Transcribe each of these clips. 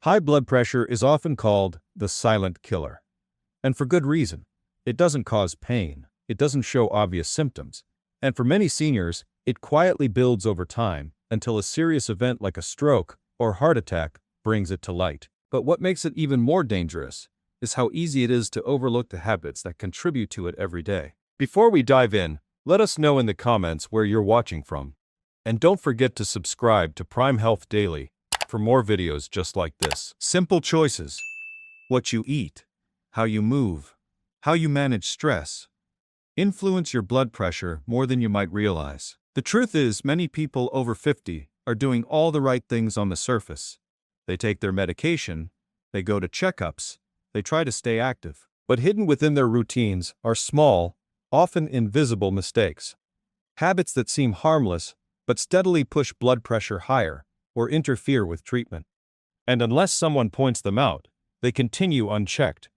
High blood pressure is often called the silent killer. And for good reason. It doesn't cause pain, it doesn't show obvious symptoms, and for many seniors, it quietly builds over time until a serious event like a stroke or heart attack brings it to light. But what makes it even more dangerous is how easy it is to overlook the habits that contribute to it every day. Before we dive in, let us know in the comments where you're watching from. And don't forget to subscribe to Prime Health Daily for more videos just like this. Simple choices: what you eat, how you move, how you manage stress, influence your blood pressure more than you might realize. The truth is, many people over 50 are doing all the right things on the surface. They take their medication, they go to checkups, they try to stay active. But hidden within their routines are small, often invisible mistakes. Habits that seem harmless but steadily push blood pressure higher or interfere with treatment. And unless someone points them out, they continue unchecked,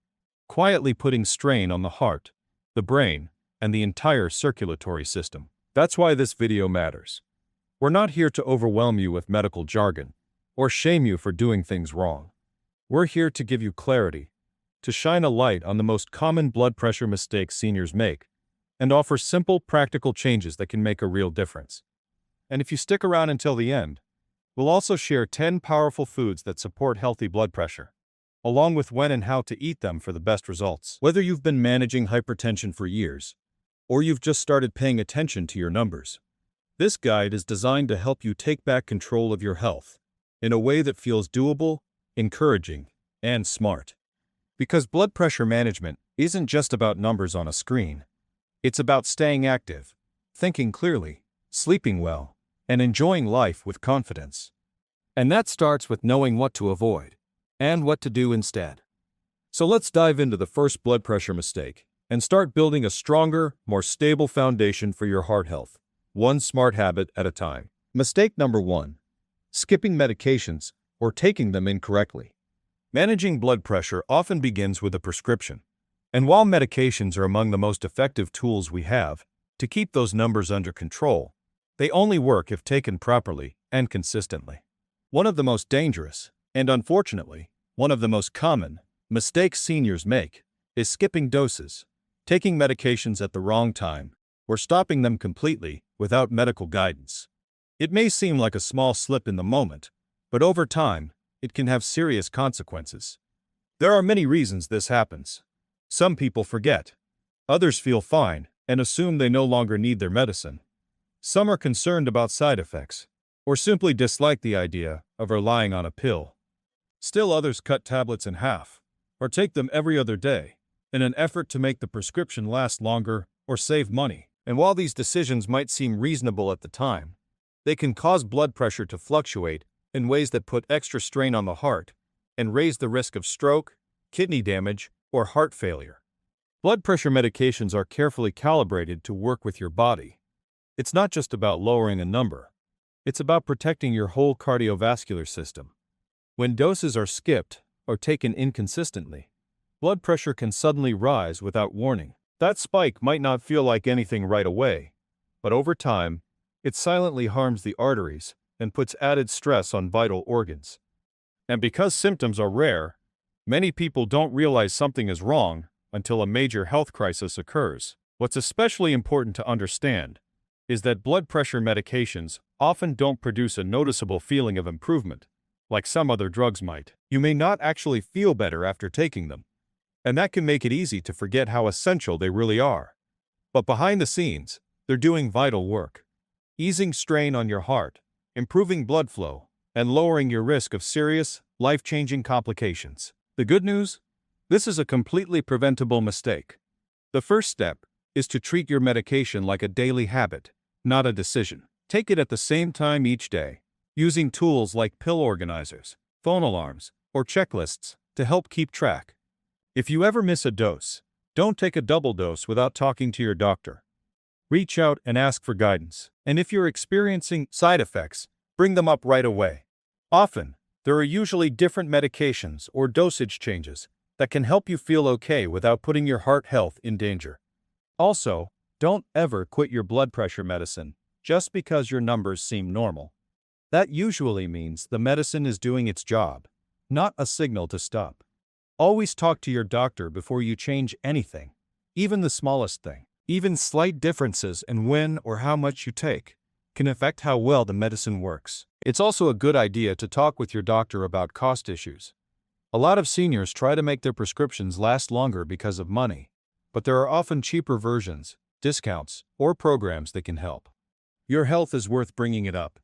quietly putting strain on the heart, the brain, and the entire circulatory system. That's why this video matters. We're not here to overwhelm you with medical jargon or shame you for doing things wrong. We're here to give you clarity, to shine a light on the most common blood pressure mistakes seniors make, and offer simple, practical changes that can make a real difference. And if you stick around until the end, we'll also share 10 powerful foods that support healthy blood pressure, along with when and how to eat them for the best results. Whether you've been managing hypertension for years, or you've just started paying attention to your numbers, this guide is designed to help you take back control of your health in a way that feels doable, encouraging, and smart. Because blood pressure management isn't just about numbers on a screen. It's about staying active, thinking clearly, sleeping well, and enjoying life with confidence. And that starts with knowing what to avoid and what to do instead. So let's dive into the first blood pressure mistake and start building a stronger, more stable foundation for your heart health, one smart habit at a time. Mistake number 1: skipping medications or taking them incorrectly. Managing blood pressure often begins with a prescription. And while medications are among the most effective tools we have to keep those numbers under control, they only work if taken properly and consistently. One of the most dangerous, and unfortunately, one of the most common, mistakes seniors make is skipping doses, taking medications at the wrong time, or stopping them completely without medical guidance. It may seem like a small slip in the moment, but over time, it can have serious consequences. There are many reasons this happens. Some people forget. Others feel fine and assume they no longer need their medicine. Some are concerned about side effects, or simply dislike the idea of relying on a pill. Still others cut tablets in half, or take them every other day, in an effort to make the prescription last longer or save money. And while these decisions might seem reasonable at the time, they can cause blood pressure to fluctuate in ways that put extra strain on the heart and raise the risk of stroke, kidney damage, or heart failure. Blood pressure medications are carefully calibrated to work with your body. It's not just about lowering a number. It's about protecting your whole cardiovascular system. When doses are skipped or taken inconsistently, blood pressure can suddenly rise without warning. That spike might not feel like anything right away, but over time, it silently harms the arteries and puts added stress on vital organs. And because symptoms are rare, many people don't realize something is wrong until a major health crisis occurs. What's especially important to understand is that blood pressure medications often don't produce a noticeable feeling of improvement, like some other drugs might. You may not actually feel better after taking them, and that can make it easy to forget how essential they really are. But behind the scenes, they're doing vital work, easing strain on your heart, improving blood flow, and lowering your risk of serious, life-changing complications. The good news? This is a completely preventable mistake. The first step is to treat your medication like a daily habit, not a decision. Take it at the same time each day, using tools like pill organizers, phone alarms, or checklists to help keep track. If you ever miss a dose, don't take a double dose without talking to your doctor. Reach out and ask for guidance. And if you're experiencing side effects, bring them up right away. Often, there are usually different medications or dosage changes that can help you feel okay without putting your heart health in danger. Also, don't ever quit your blood pressure medicine just because your numbers seem normal. That usually means the medicine is doing its job, not a signal to stop. Always talk to your doctor before you change anything, even the smallest thing. Even slight differences in when or how much you take can affect how well the medicine works. It's also a good idea to talk with your doctor about cost issues. A lot of seniors try to make their prescriptions last longer because of money, but there are often cheaper versions, discounts, or programs that can help. Your health is worth bringing it up.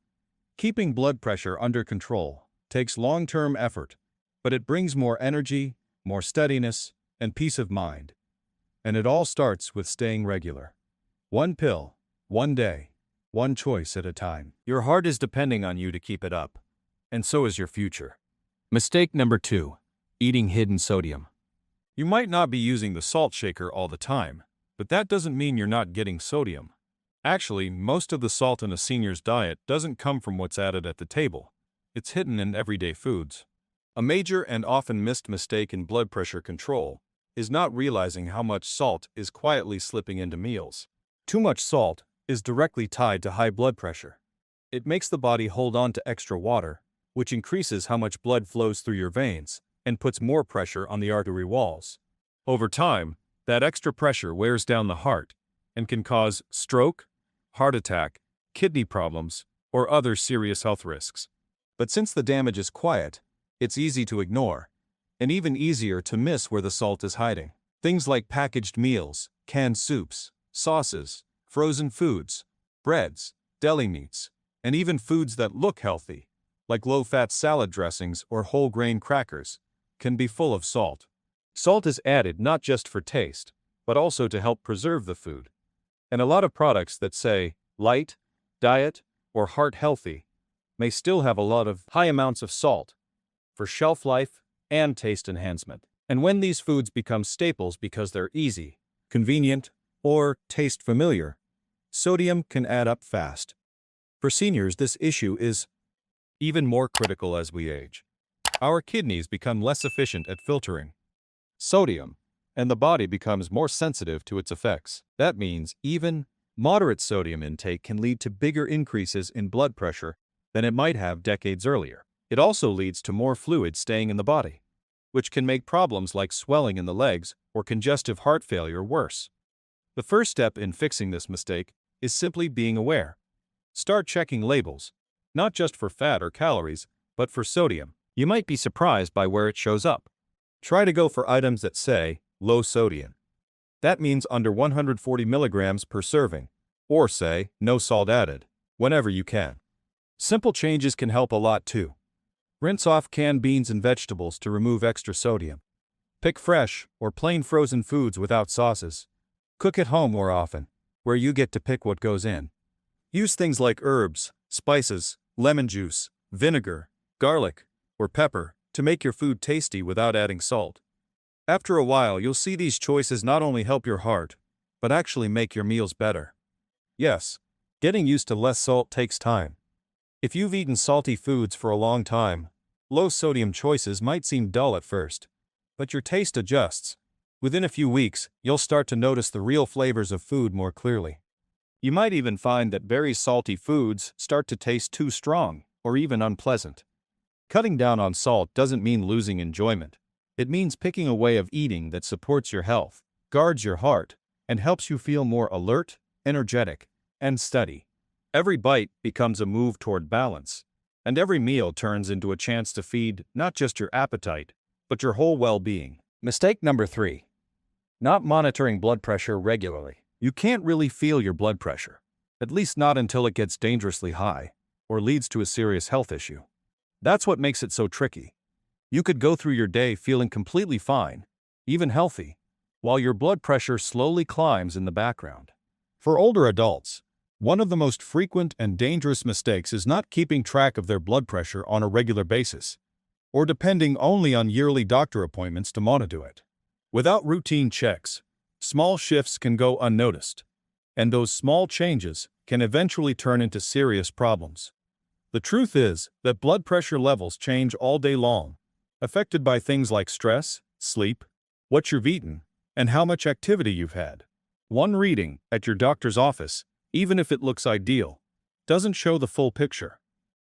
Keeping blood pressure under control takes long-term effort, but it brings more energy, more steadiness, and peace of mind. And it all starts with staying regular. One pill, one day, one choice at a time. Your heart is depending on you to keep it up, and so is your future. Mistake number 2, eating hidden sodium. You might not be using the salt shaker all the time, but that doesn't mean you're not getting sodium. Actually, most of the salt in a senior's diet doesn't come from what's added at the table. It's hidden in everyday foods. A major and often missed mistake in blood pressure control is not realizing how much salt is quietly slipping into meals. Too much salt is directly tied to high blood pressure. It makes the body hold on to extra water, which increases how much blood flows through your veins and puts more pressure on the artery walls. Over time, that extra pressure wears down the heart and can cause stroke, heart attack, kidney problems, or other serious health risks. But since the damage is quiet, it's easy to ignore, and even easier to miss where the salt is hiding. Things like packaged meals, canned soups, sauces, frozen foods, breads, deli meats, and even foods that look healthy, like low-fat salad dressings or whole-grain crackers, can be full of salt. Salt is added not just for taste, but also to help preserve the food. And a lot of products that say light, diet, or heart healthy may still have a lot of high amounts of salt for shelf life and taste enhancement. And when these foods become staples because they're easy, convenient, or taste familiar, sodium can add up fast. For seniors, this issue is even more critical as we age. Our kidneys become less efficient at filtering sodium, and the body becomes more sensitive to its effects. That means even moderate sodium intake can lead to bigger increases in blood pressure than it might have decades earlier. It also leads to more fluid staying in the body, which can make problems like swelling in the legs or congestive heart failure worse. The first step in fixing this mistake is simply being aware. Start checking labels, not just for fat or calories, but for sodium. You might be surprised by where it shows up. Try to go for items that say low sodium. That means under 140 milligrams per serving, or say no salt added, whenever you can. Simple changes can help a lot too. Rinse off canned beans and vegetables to remove extra sodium. Pick fresh or plain frozen foods without sauces. Cook at home more often, where you get to pick what goes in. Use things like herbs, spices, lemon juice, vinegar, garlic, or pepper to make your food tasty without adding salt. After a while, you'll see these choices not only help your heart, but actually make your meals better. Yes, getting used to less salt takes time. If you've eaten salty foods for a long time, low-sodium choices might seem dull at first, but your taste adjusts. Within a few weeks, you'll start to notice the real flavors of food more clearly. You might even find that very salty foods start to taste too strong or even unpleasant. Cutting down on salt doesn't mean losing enjoyment. It means picking a way of eating that supports your health, guards your heart, and helps you feel more alert, energetic, and steady. Every bite becomes a move toward balance, and every meal turns into a chance to feed not just your appetite, but your whole well-being. Mistake number 3. Not monitoring blood pressure regularly. You can't really feel your blood pressure, at least not until it gets dangerously high or leads to a serious health issue. That's what makes it so tricky. You could go through your day feeling completely fine, even healthy, while your blood pressure slowly climbs in the background. For older adults, one of the most frequent and dangerous mistakes is not keeping track of their blood pressure on a regular basis, or depending only on yearly doctor appointments to monitor it. Without routine checks, small shifts can go unnoticed, and those small changes can eventually turn into serious problems. The truth is that blood pressure levels change all day long, affected by things like stress, sleep, what you've eaten, and how much activity you've had. One reading at your doctor's office, even if it looks ideal, doesn't show the full picture.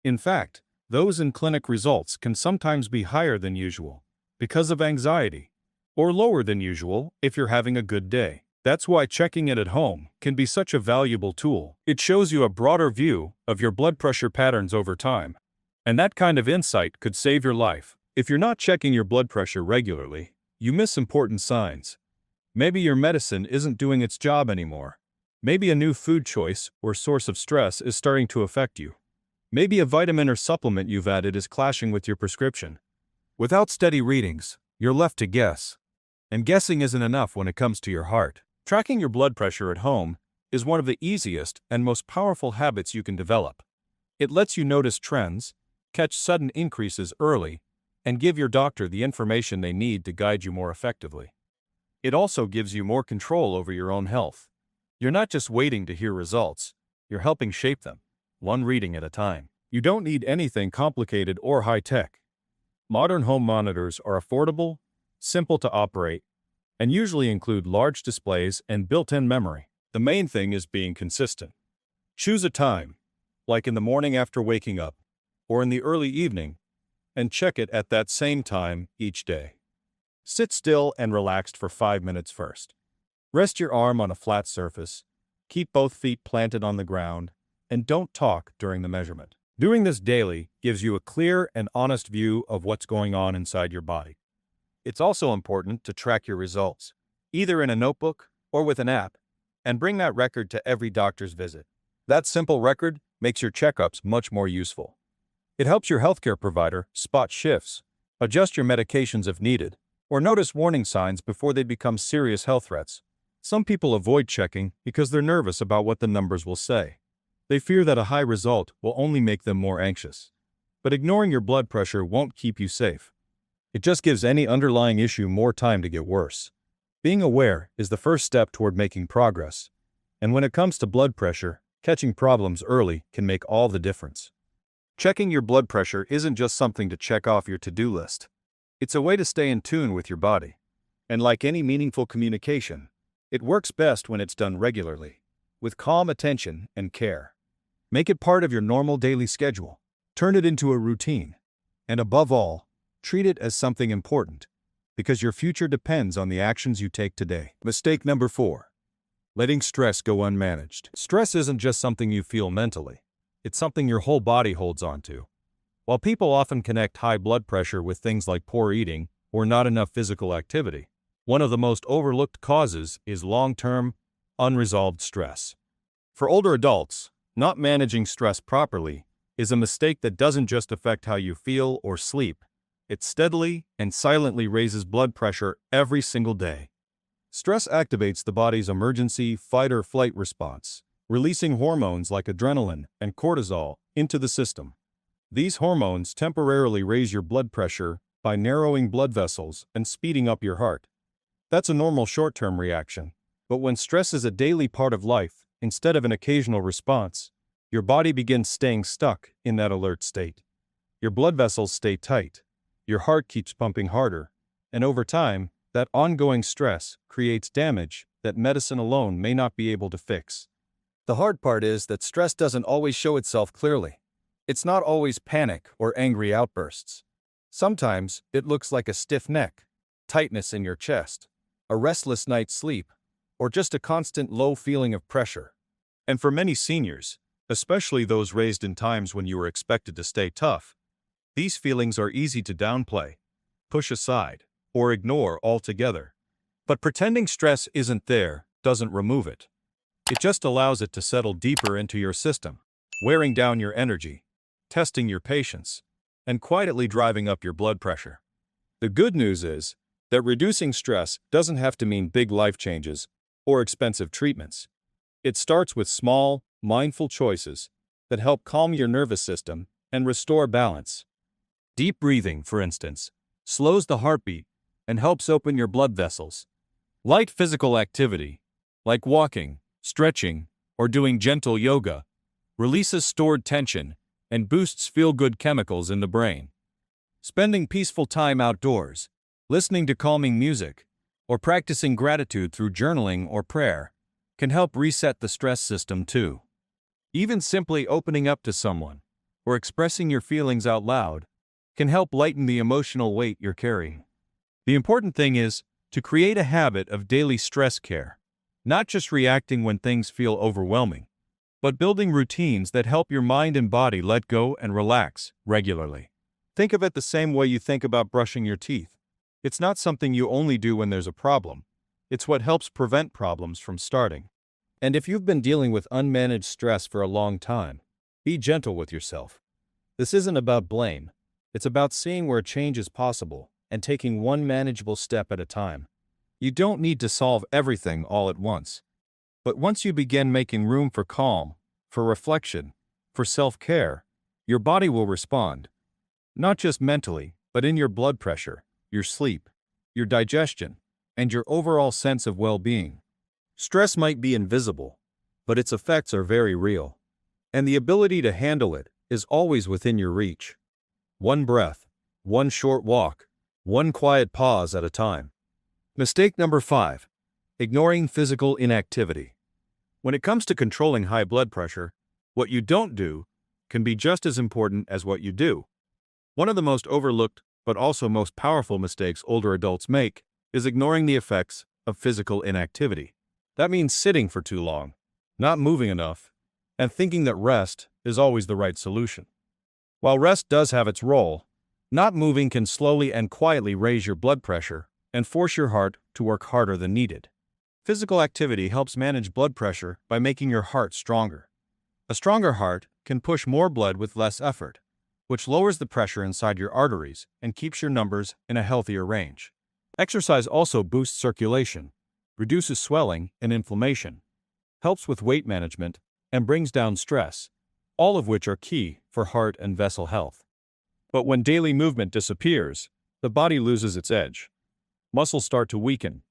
In fact, Those in clinic results can sometimes be higher than usual because of anxiety, or lower than usual if you're having a good day. That's why checking it at home can be such a valuable tool. It shows you a broader view of your blood pressure patterns over time. And that kind of insight could save your life. If you're not checking your blood pressure regularly, you miss important signs. Maybe your medicine isn't doing its job anymore. Maybe a new food choice or source of stress is starting to affect you. Maybe a vitamin or supplement you've added is clashing with your prescription. Without steady readings, you're left to guess. And guessing isn't enough when it comes to your heart. Tracking your blood pressure at home is one of the easiest and most powerful habits you can develop. It lets you notice trends, catch sudden increases early, and give your doctor the information they need to guide you more effectively. It also gives you more control over your own health. You're not just waiting to hear results, you're helping shape them, one reading at a time. You don't need anything complicated or high-tech. Modern home monitors are affordable, simple to operate, and usually include large displays and built-in memory. The main thing is being consistent. Choose a time, like in the morning after waking up, or in the early evening, and check it at that same time each day. Sit still and relaxed for 5 minutes first. Rest your arm on a flat surface, keep both feet planted on the ground, and don't talk during the measurement. Doing this daily gives you a clear and honest view of what's going on inside your body. It's also important to track your results, either in a notebook or with an app, and bring that record to every doctor's visit. That simple record makes your checkups much more useful. It helps your healthcare provider spot shifts, adjust your medications if needed, or notice warning signs before they become serious health threats. Some people avoid checking because they're nervous about what the numbers will say. They fear that a high result will only make them more anxious. But ignoring your blood pressure won't keep you safe. It just gives any underlying issue more time to get worse. Being aware is the first step toward making progress. And when it comes to blood pressure, catching problems early can make all the difference. Checking your blood pressure isn't just something to check off your to-do list. It's a way to stay in tune with your body. And like any meaningful communication, it works best when it's done regularly, with calm attention and care. Make it part of your normal daily schedule. Turn it into a routine. And above all, treat it as something important, because your future depends on the actions you take today. Mistake number 4. Letting stress go unmanaged. Stress isn't just something you feel mentally. It's something your whole body holds on to. While people often connect high blood pressure with things like poor eating or not enough physical activity, one of the most overlooked causes is long-term, unresolved stress. For older adults, not managing stress properly is a mistake that doesn't just affect how you feel or sleep. It steadily and silently raises blood pressure every single day. Stress activates the body's emergency fight-or-flight response, releasing hormones like adrenaline and cortisol into the system. These hormones temporarily raise your blood pressure by narrowing blood vessels and speeding up your heart. That's a normal short-term reaction, but when stress is a daily part of life instead of an occasional response, your body begins staying stuck in that alert state. Your blood vessels stay tight. Your heart keeps pumping harder, and over time, that ongoing stress creates damage that medicine alone may not be able to fix. The hard part is that stress doesn't always show itself clearly. It's not always panic or angry outbursts. Sometimes it looks like a stiff neck, tightness in your chest, a restless night's sleep, or just a constant low feeling of pressure. And for many seniors, especially those raised in times when you were expected to stay tough, these feelings are easy to downplay, push aside, or ignore altogether. But pretending stress isn't there doesn't remove it. It just allows it to settle deeper into your system, wearing down your energy, testing your patience, and quietly driving up your blood pressure. The good news is that reducing stress doesn't have to mean big life changes or expensive treatments. It starts with small, mindful choices that help calm your nervous system and restore balance. Deep breathing, for instance, slows the heartbeat and helps open your blood vessels. Light physical activity, like walking, stretching, or doing gentle yoga, releases stored tension and boosts feel-good chemicals in the brain. Spending peaceful time outdoors, listening to calming music, or practicing gratitude through journaling or prayer can help reset the stress system too. Even simply opening up to someone, or expressing your feelings out loud can help lighten the emotional weight you're carrying. The important thing is to create a habit of daily stress care, not just reacting when things feel overwhelming, but building routines that help your mind and body let go and relax regularly. Think of it the same way you think about brushing your teeth. It's not something you only do when there's a problem. It's what helps prevent problems from starting. And if you've been dealing with unmanaged stress for a long time, be gentle with yourself. This isn't about blame. It's about seeing where change is possible and taking one manageable step at a time. You don't need to solve everything all at once. But once you begin making room for calm, for reflection, for self-care, your body will respond. Not just mentally, but in your blood pressure, your sleep, your digestion, and your overall sense of well-being. Stress might be invisible, but its effects are very real. And the ability to handle it is always within your reach. One breath, one short walk, one quiet pause at a time. Mistake number 5. Ignoring physical inactivity. When it comes to controlling high blood pressure, what you don't do can be just as important as what you do. One of the most overlooked, but also most powerful mistakes older adults make is ignoring the effects of physical inactivity. That means sitting for too long, not moving enough, and thinking that rest is always the right solution. While rest does have its role, not moving can slowly and quietly raise your blood pressure and force your heart to work harder than needed. Physical activity helps manage blood pressure by making your heart stronger. A stronger heart can push more blood with less effort, which lowers the pressure inside your arteries and keeps your numbers in a healthier range. Exercise also boosts circulation, reduces swelling and inflammation, helps with weight management, and brings down stress, all of which are key for heart and vessel health. But when daily movement disappears, the body loses its edge. Muscles start to weaken,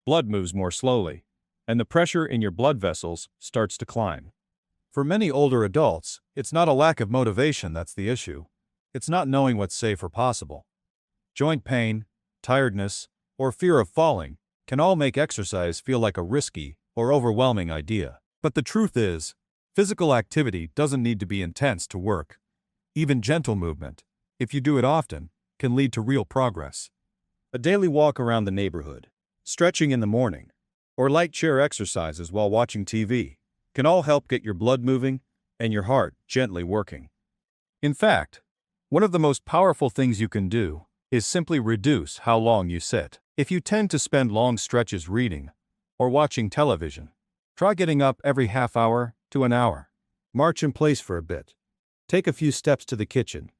blood moves more slowly, and the pressure in your blood vessels starts to climb. For many older adults, it's not a lack of motivation that's the issue. It's not knowing what's safe or possible. Joint pain, tiredness, or fear of falling can all make exercise feel like a risky or overwhelming idea. But the truth is, physical activity doesn't need to be intense to work. Even gentle movement, if you do it often, can lead to real progress. A daily walk around the neighborhood, stretching in the morning, or light chair exercises while watching TV can all help get your blood moving and your heart gently working. In fact, one of the most powerful things you can do is simply reduce how long you sit. If you tend to spend long stretches reading or watching television, try getting up every half hour to an hour. March in place for a bit. Take a few steps to the kitchen.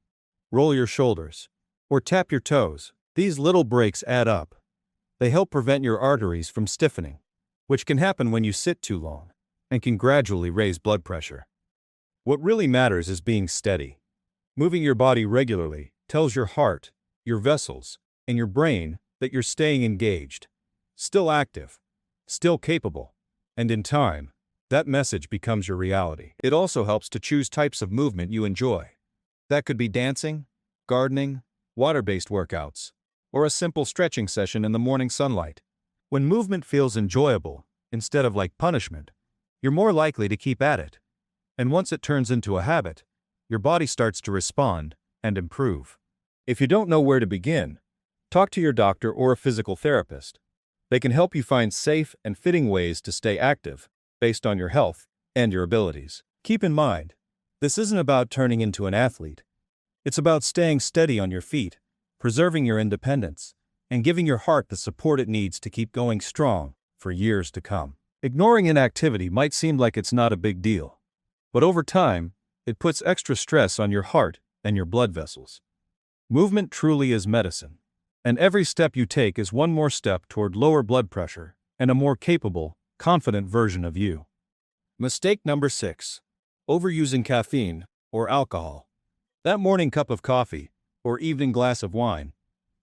Roll your shoulders, or tap your toes. These little breaks add up. They help prevent your arteries from stiffening, which can happen when you sit too long, and can gradually raise blood pressure. What really matters is being steady. Moving your body regularly tells your heart, your vessels, and your brain that you're staying engaged, still active, still capable, and in time, that message becomes your reality. It also helps to choose types of movement you enjoy. That could be dancing, gardening, water-based workouts, or a simple stretching session in the morning sunlight. When movement feels enjoyable, instead of like punishment, you're more likely to keep at it. And once it turns into a habit, your body starts to respond and improve. If you don't know where to begin, talk to your doctor or a physical therapist. They can help you find safe and fitting ways to stay active based on your health and your abilities. Keep in mind, this isn't about turning into an athlete. It's about staying steady on your feet, preserving your independence, and giving your heart the support it needs to keep going strong for years to come. Ignoring inactivity might seem like it's not a big deal, but over time, it puts extra stress on your heart and your blood vessels. Movement truly is medicine, and every step you take is one more step toward lower blood pressure and a more capable, confident version of you. Mistake number 6. Overusing caffeine or alcohol. That morning cup of coffee or evening glass of wine.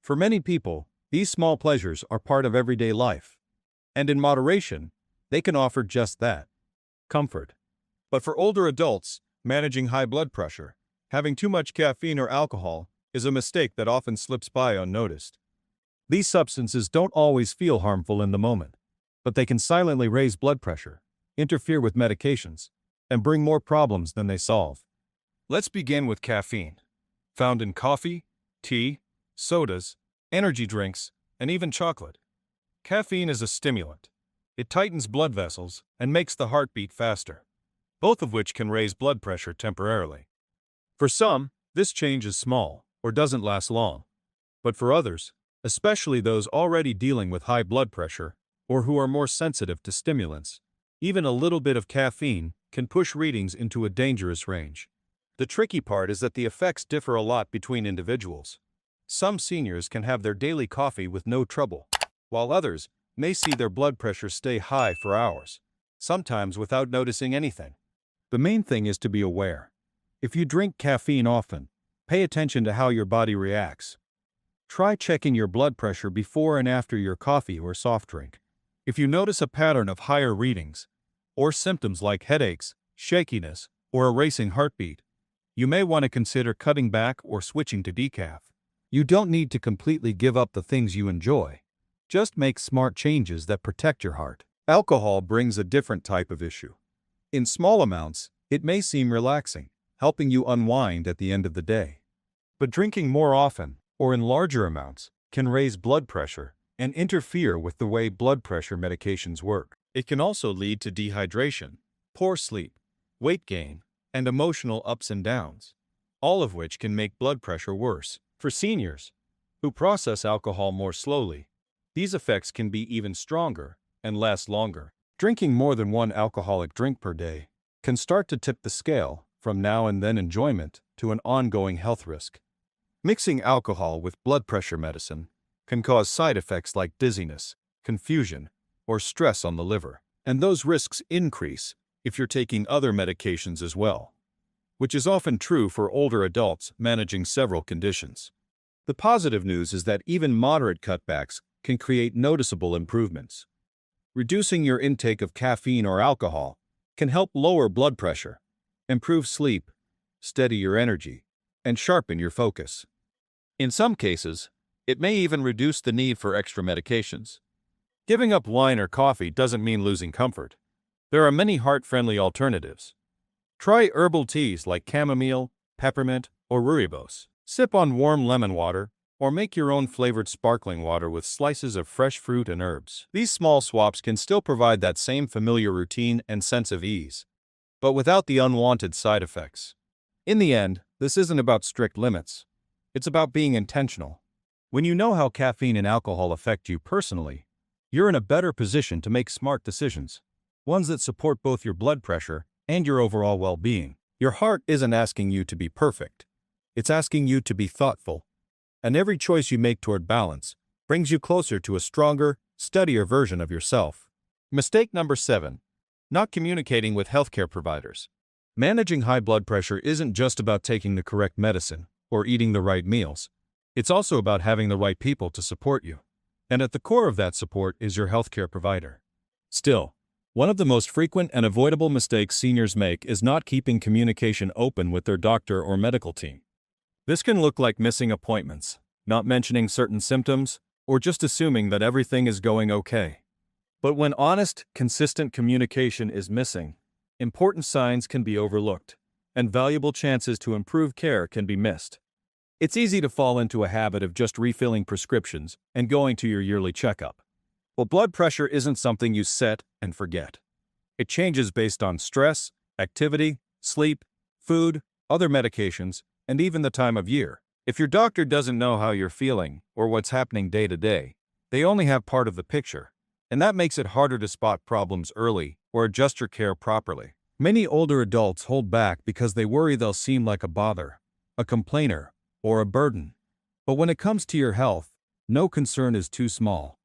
For many people, these small pleasures are part of everyday life. And in moderation, they can offer just that, comfort. But for older adults, managing high blood pressure, having too much caffeine or alcohol is a mistake that often slips by unnoticed. These substances don't always feel harmful in the moment, but they can silently raise blood pressure, interfere with medications, and bring more problems than they solve. Let's begin with caffeine. Found in coffee, tea, sodas, energy drinks, and even chocolate. Caffeine is a stimulant. It tightens blood vessels and makes the heart beat faster, both of which can raise blood pressure temporarily. For some, this change is small or doesn't last long. But for others, especially those already dealing with high blood pressure or who are more sensitive to stimulants, even a little bit of caffeine can push readings into a dangerous range. The tricky part is that the effects differ a lot between individuals. Some seniors can have their daily coffee with no trouble, while others may see their blood pressure stay high for hours, sometimes without noticing anything. The main thing is to be aware. If you drink caffeine often, pay attention to how your body reacts. Try checking your blood pressure before and after your coffee or soft drink. If you notice a pattern of higher readings, or symptoms like headaches, shakiness, or a racing heartbeat, you may want to consider cutting back or switching to decaf. You don't need to completely give up the things you enjoy. Just make smart changes that protect your heart. Alcohol brings a different type of issue. In small amounts, it may seem relaxing, helping you unwind at the end of the day. But drinking more often, or in larger amounts, can raise blood pressure and interfere with the way blood pressure medications work. It can also lead to dehydration, poor sleep, weight gain, and emotional ups and downs, all of which can make blood pressure worse. For seniors, who process alcohol more slowly, these effects can be even stronger and last longer. Drinking more than one alcoholic drink per day can start to tip the scale from now and then enjoyment to an ongoing health risk. Mixing alcohol with blood pressure medicine can cause side effects like dizziness, confusion, or stress on the liver, and those risks increase if you're taking other medications as well, which is often true for older adults managing several conditions. The positive news is that even moderate cutbacks can create noticeable improvements. Reducing your intake of caffeine or alcohol can help lower blood pressure, improve sleep, steady your energy, and sharpen your focus. In some cases, it may even reduce the need for extra medications. Giving up wine or coffee doesn't mean losing comfort. There are many heart-friendly alternatives. Try herbal teas like chamomile, peppermint, or rooibos. Sip on warm lemon water, or make your own flavored sparkling water with slices of fresh fruit and herbs. These small swaps can still provide that same familiar routine and sense of ease, but without the unwanted side effects. In the end, this isn't about strict limits. It's about being intentional. When you know how caffeine and alcohol affect you personally, you're in a better position to make smart decisions, ones that support both your blood pressure and your overall well-being. Your heart isn't asking you to be perfect. It's asking you to be thoughtful. And every choice you make toward balance brings you closer to a stronger, steadier version of yourself. Mistake number 7. Not communicating with healthcare providers. Managing high blood pressure isn't just about taking the correct medicine or eating the right meals. It's also about having the right people to support you. And at the core of that support is your healthcare provider. Still, one of the most frequent and avoidable mistakes seniors make is not keeping communication open with their doctor or medical team. This can look like missing appointments, not mentioning certain symptoms, or just assuming that everything is going okay. But when honest, consistent communication is missing, important signs can be overlooked, and valuable chances to improve care can be missed. It's easy to fall into a habit of just refilling prescriptions and going to your yearly checkup. Well, blood pressure isn't something you set and forget. It changes based on stress, activity, sleep, food, other medications, and even the time of year. If your doctor doesn't know how you're feeling or what's happening day to day, they only have part of the picture, and that makes it harder to spot problems early or adjust your care properly. Many older adults hold back because they worry they'll seem like a bother, a complainer, or a burden. But when it comes to your health, no concern is too small.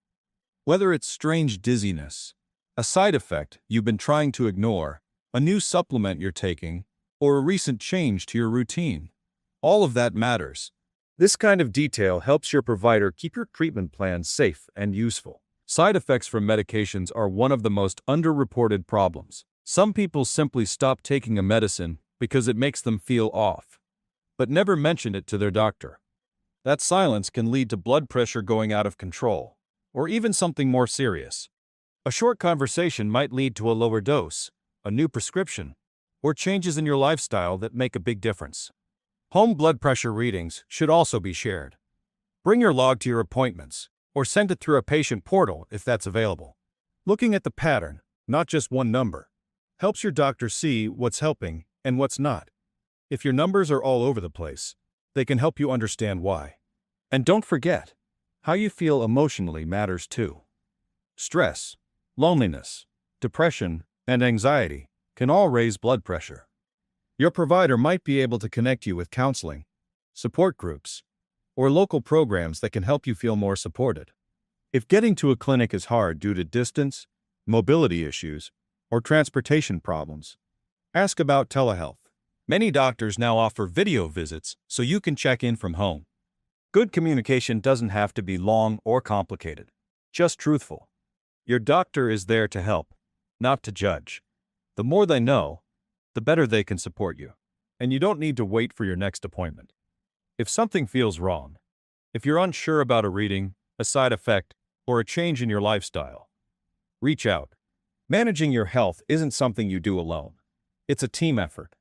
Whether it's strange dizziness, a side effect you've been trying to ignore, a new supplement you're taking, or a recent change to your routine, all of that matters. This kind of detail helps your provider keep your treatment plan safe and useful. Side effects from medications are one of the most underreported problems. Some people simply stop taking a medicine because it makes them feel off, but never mention it to their doctor. That silence can lead to blood pressure going out of control, or even something more serious. A short conversation might lead to a lower dose, a new prescription, or changes in your lifestyle that make a big difference. Home blood pressure readings should also be shared. Bring your log to your appointments, or send it through a patient portal if that's available. Looking at the pattern, not just one number, helps your doctor see what's helping and what's not. If your numbers are all over the place, they can help you understand why. And don't forget, how you feel emotionally matters too. Stress, loneliness, depression, and anxiety can all raise blood pressure. Your provider might be able to connect you with counseling, support groups, or local programs that can help you feel more supported. If getting to a clinic is hard due to distance, mobility issues, or transportation problems, ask about telehealth. Many doctors now offer video visits so you can check in from home. Good communication doesn't have to be long or complicated, just truthful. Your doctor is there to help, not to judge. The more they know, the better they can support you. And you don't need to wait for your next appointment. If something feels wrong, if you're unsure about a reading, a side effect, or a change in your lifestyle, reach out. Managing your health isn't something you do alone. It's a team effort.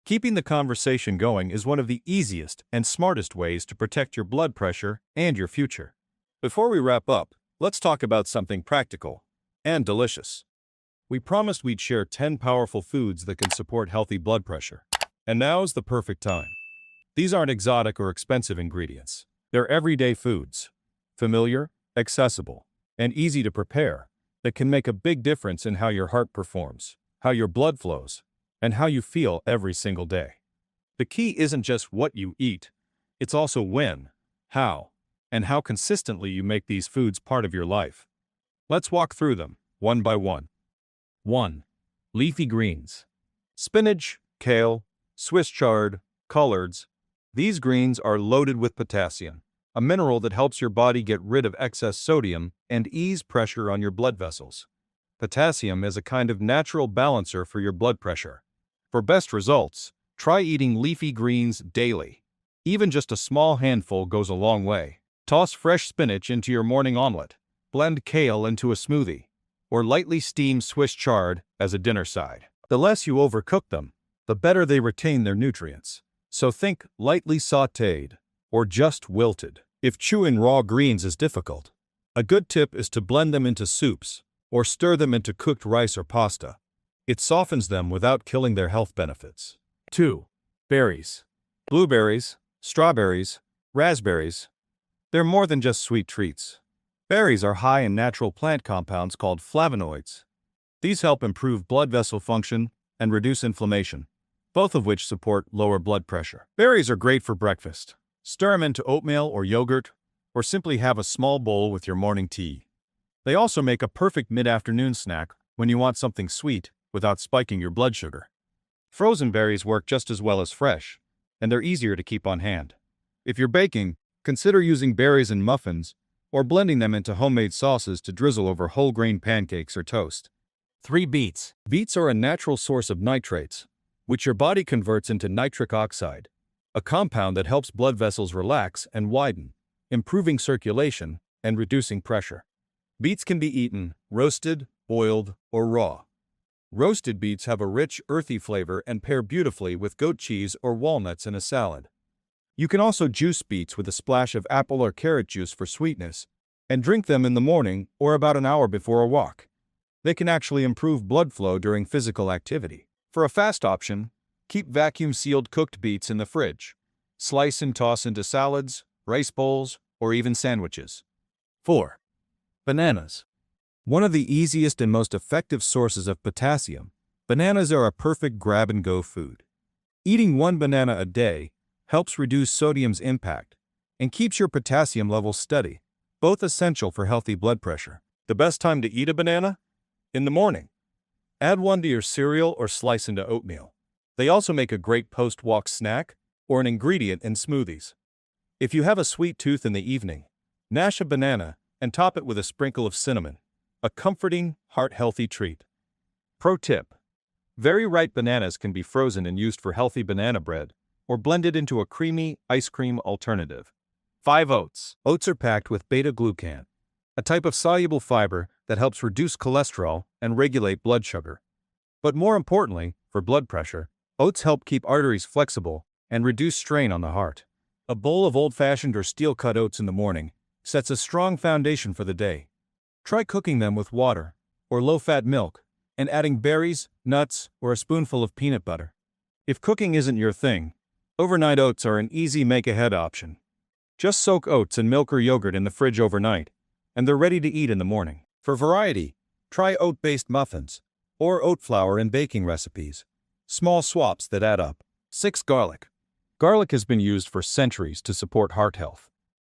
Keeping the conversation going is one of the easiest and smartest ways to protect your blood pressure and your future. Before we wrap up, let's talk about something practical and delicious. We promised we'd share 10 powerful foods that can support healthy blood pressure. And now's the perfect time. These aren't exotic or expensive ingredients. They're everyday foods, familiar, accessible, and easy to prepare, that can make a big difference in how your heart performs, how your blood flows, and how you feel every single day. The key isn't just what you eat, it's also when, how, and how consistently you make these foods part of your life. Let's walk through them, one by one. 1. Leafy greens. Spinach, kale, Swiss chard, collards. These greens are loaded with potassium, a mineral that helps your body get rid of excess sodium and ease pressure on your blood vessels. Potassium is a kind of natural balancer for your blood pressure. For best results, try eating leafy greens daily. Even just a small handful goes a long way. Toss fresh spinach into your morning omelet, blend kale into a smoothie, or lightly steam Swiss chard as a dinner side. The less you overcook them, the better they retain their nutrients. So think lightly sautéed, or just wilted. If chewing raw greens is difficult, a good tip is to blend them into soups, or stir them into cooked rice or pasta. It softens them without killing their health benefits. 2. Berries. Blueberries, strawberries, raspberries. They're more than just sweet treats. Berries are high in natural plant compounds called flavonoids. These help improve blood vessel function and reduce inflammation, both of which support lower blood pressure. Berries are great for breakfast. Stir them into oatmeal or yogurt, or simply have a small bowl with your morning tea. They also make a perfect mid-afternoon snack when you want something sweet without spiking your blood sugar. Frozen berries work just as well as fresh, and they're easier to keep on hand. If you're baking, consider using berries in muffins or blending them into homemade sauces to drizzle over whole grain pancakes or toast. 3. Beets. Beets are a natural source of nitrates, which your body converts into nitric oxide, a compound that helps blood vessels relax and widen, improving circulation and reducing pressure. Beets can be eaten roasted, boiled, or raw. Roasted beets have a rich, earthy flavor and pair beautifully with goat cheese or walnuts in a salad. You can also juice beets with a splash of apple or carrot juice for sweetness, and drink them in the morning or about an hour before a walk. They can actually improve blood flow during physical activity. For a fast option, keep vacuum-sealed cooked beets in the fridge. Slice and toss into salads, rice bowls, or even sandwiches. 4. Bananas. One of the easiest and most effective sources of potassium, bananas are a perfect grab-and-go food. Eating one banana a day helps reduce sodium's impact and keeps your potassium levels steady, both essential for healthy blood pressure. The best time to eat a banana? In the morning. Add one to your cereal or slice into oatmeal. They also make a great post-walk snack or an ingredient in smoothies. If you have a sweet tooth in the evening, mash a banana and top it with a sprinkle of cinnamon. A comforting, heart-healthy treat. Pro tip: very ripe bananas can be frozen and used for healthy banana bread, or blended into a creamy ice cream alternative. 5. Oats. Oats are packed with beta-glucan, a type of soluble fiber that helps reduce cholesterol and regulate blood sugar. But more importantly, For blood pressure, oats help keep arteries flexible and reduce strain on the heart. A bowl of old-fashioned or steel-cut oats in the morning sets a strong foundation for the day. Try cooking them with water or low-fat milk and adding berries, nuts, or a spoonful of peanut butter. If cooking isn't your thing, overnight oats are an easy make-ahead option. Just soak oats in milk or yogurt in the fridge overnight, and they're ready to eat in the morning. For variety, try oat-based muffins or oat flour in baking recipes. Small swaps that add up. 6. Garlic. Garlic has been used for centuries to support heart health.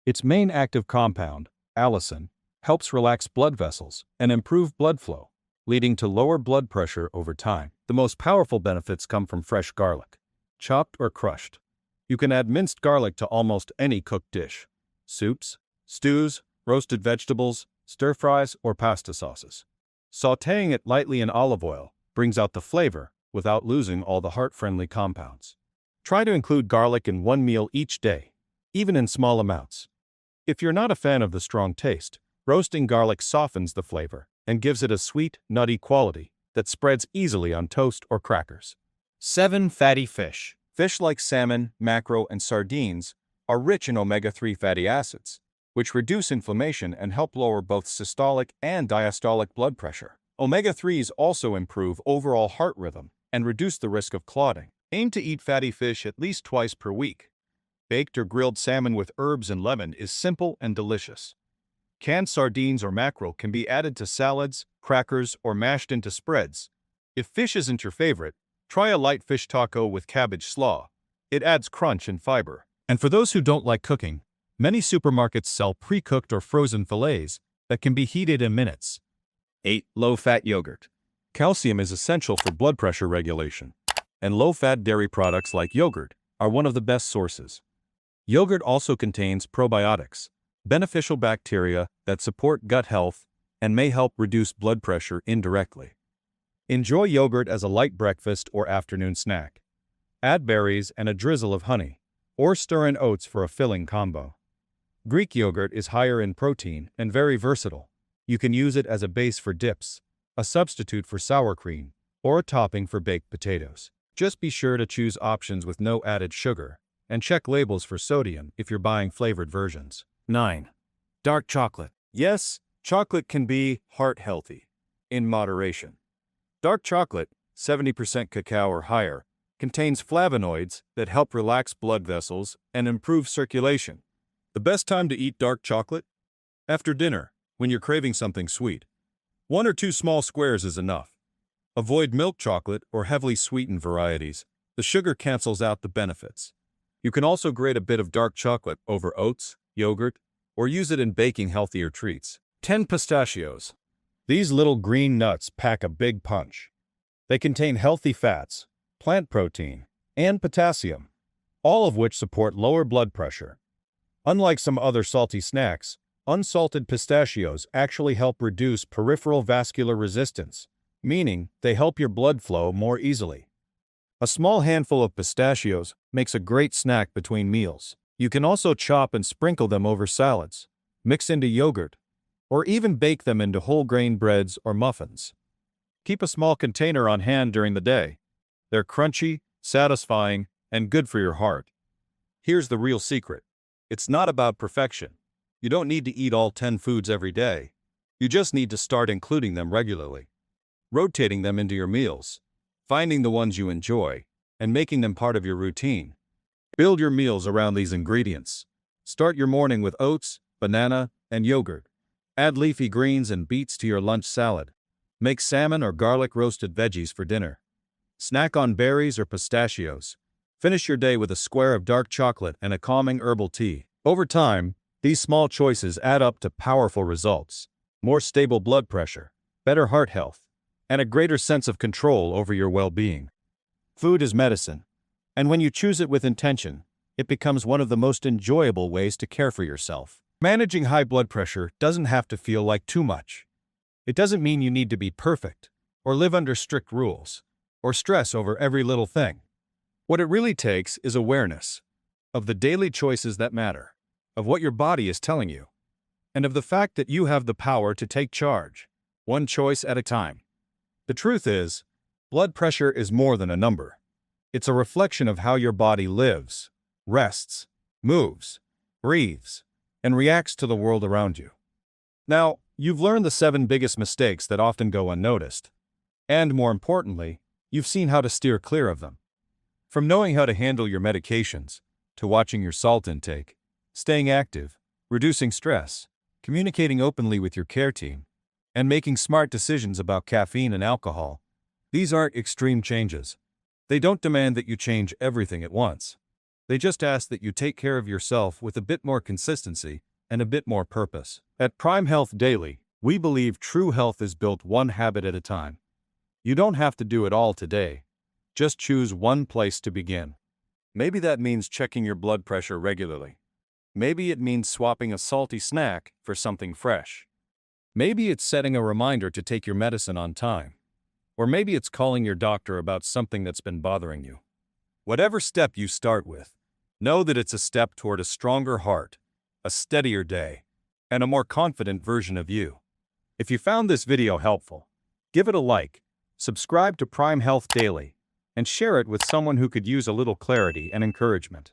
Its main active compound, allicin, helps relax blood vessels and improve blood flow, leading to lower blood pressure over time. The most powerful benefits come from fresh garlic, chopped or crushed. You can add minced garlic to almost any cooked dish: soups, stews, roasted vegetables, stir-fries, or pasta sauces. Sautéing it lightly in olive oil brings out the flavor without losing all the heart-friendly compounds. Try to include garlic in one meal each day, even in small amounts. If you're not a fan of the strong taste, roasting garlic softens the flavor and gives it a sweet, nutty quality that spreads easily on toast or crackers. 7. Fatty fish. Fish like salmon, mackerel, and sardines are rich in omega-3 fatty acids, which reduce inflammation and help lower both systolic and diastolic blood pressure. Omega-3s also improve overall heart rhythm and reduce the risk of clotting. Aim to eat fatty fish at least twice per week. Baked or grilled salmon with herbs and lemon is simple and delicious. Canned sardines or mackerel can be added to salads, crackers, or mashed into spreads. If fish isn't your favorite, try a light fish taco with cabbage slaw. It adds crunch and fiber. And for those who don't like cooking, many supermarkets sell pre-cooked or frozen fillets that can be heated in minutes. 8. Low-fat yogurt. Calcium is essential for blood pressure regulation, and low-fat dairy products like yogurt are one of the best sources. Yogurt also contains probiotics, beneficial bacteria that support gut health and may help reduce blood pressure indirectly. Enjoy yogurt as a light breakfast or afternoon snack. Add berries and a drizzle of honey, or stir in oats for a filling combo. Greek yogurt is higher in protein and very versatile. You can use it as a base for dips, a substitute for sour cream, or a topping for baked potatoes. Just be sure to choose options with no added sugar, and check labels for sodium if you're buying flavored versions. 9. Dark chocolate. Yes, chocolate can be heart-healthy, in moderation. Dark chocolate, 70% cacao or higher, contains flavonoids that help relax blood vessels and improve circulation. The best time to eat dark chocolate? After dinner, when you're craving something sweet. 1 or 2 small squares is enough. Avoid milk chocolate or heavily sweetened varieties. The sugar cancels out the benefits. You can also grate a bit of dark chocolate over oats, yogurt, or use it in baking healthier treats. 10. Pistachios. These little green nuts pack a big punch. They contain healthy fats, plant protein, and potassium, all of which support lower blood pressure. Unlike some other salty snacks, unsalted pistachios actually help reduce peripheral vascular resistance, meaning they help your blood flow more easily. A small handful of pistachios makes a great snack between meals. You can also chop and sprinkle them over salads, mix into yogurt, or even bake them into whole grain breads or muffins. Keep a small container on hand during the day. They're crunchy, satisfying, and good for your heart. Here's the real secret. It's not about perfection. You don't need to eat all 10 foods every day. You just need to start including them regularly, rotating them into your meals, finding the ones you enjoy, and making them part of your routine. Build your meals around these ingredients. Start your morning with oats, banana, and yogurt. Add leafy greens and beets to your lunch salad. Make salmon or garlic roasted veggies for dinner. Snack on berries or pistachios. Finish your day with a square of dark chocolate and a calming herbal tea. Over time, these small choices add up to powerful results: more stable blood pressure, better heart health, and a greater sense of control over your well-being. Food is medicine, and when you choose it with intention, it becomes one of the most enjoyable ways to care for yourself. Managing high blood pressure doesn't have to feel like too much. It doesn't mean you need to be perfect, or live under strict rules, or stress over every little thing. What it really takes is awareness of the daily choices that matter, of what your body is telling you, and of the fact that you have the power to take charge, one choice at a time. The truth is, Blood pressure is more than a number. It's a reflection of how your body lives, rests, moves, breathes, and reacts to the world around you. Now, you've learned the 7 biggest mistakes that often go unnoticed. And more importantly, you've seen how to steer clear of them. From knowing how to handle your medications, to watching your salt intake, staying active, reducing stress, communicating openly with your care team, and making smart decisions about caffeine and alcohol, these aren't extreme changes. They don't demand that you change everything at once. They just ask that you take care of yourself with a bit more consistency and a bit more purpose. At Prime Health Daily, we believe true health is built one habit at a time. You don't have to do it all today. Just choose one place to begin. Maybe that means checking your blood pressure regularly. Maybe it means swapping a salty snack for something fresh. Maybe it's setting a reminder to take your medicine on time. Or maybe it's calling your doctor about something that's been bothering you. Whatever step you start with, know that it's a step toward a stronger heart, a steadier day, and a more confident version of you. If you found this video helpful, give it a like, subscribe to Prime Health Daily, and share it with someone who could use a little clarity and encouragement.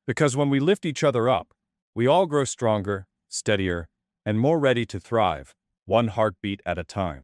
Because when we lift each other up, we all grow stronger, steadier, and more ready to thrive, one heartbeat at a time.